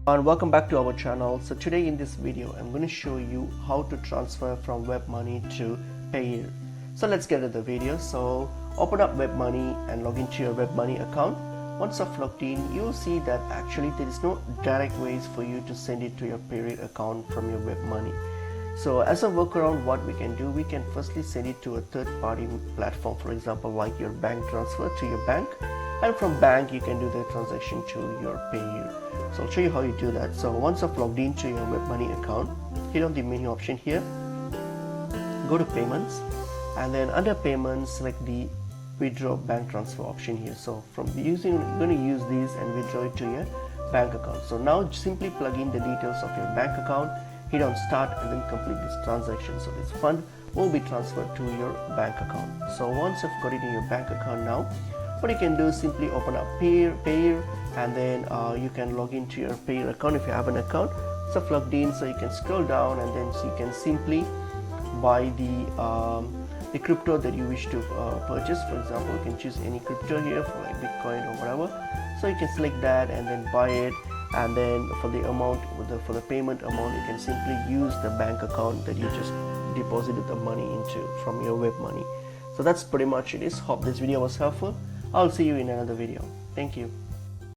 And welcome back to our channel. So today in this video I'm going to show you how to transfer from WebMoney to Payeer. So let's get into the video. So open up WebMoney and log into your WebMoney account. Once you've logged in, you'll see that actually there is no direct ways for you to send it to your Payeer account from your WebMoney. So as a workaround, what we can do, we can firstly send it to a third-party platform, for example like your bank transfer to your bank, and from bank you can do the transaction to your Payeer. So I'll show you how you do that. So once I've logged into your WebMoney account, hit on the menu option here, go to payments, and then under payments select the withdraw bank transfer option here. So from you're going to use these and withdraw it to your bank account. So now simply plug in the details of your bank account, hit on start, and then complete this transaction. So this fund will be transferred to your bank account. So once you've got it in your bank account, now what you can do is simply open up Payeer, and then you can log into your Payeer account if you have an account. So plugged in, so you can scroll down, and then so you can simply buy the crypto that you wish to purchase. For example, you can choose any crypto here for like Bitcoin or whatever. So you can select that and then buy it, and then for the amount, for the payment amount, you can simply use the bank account that you just deposited the money into from your WebMoney. So that's pretty much it. Hope this video was helpful. I'll see you in another video. Thank you.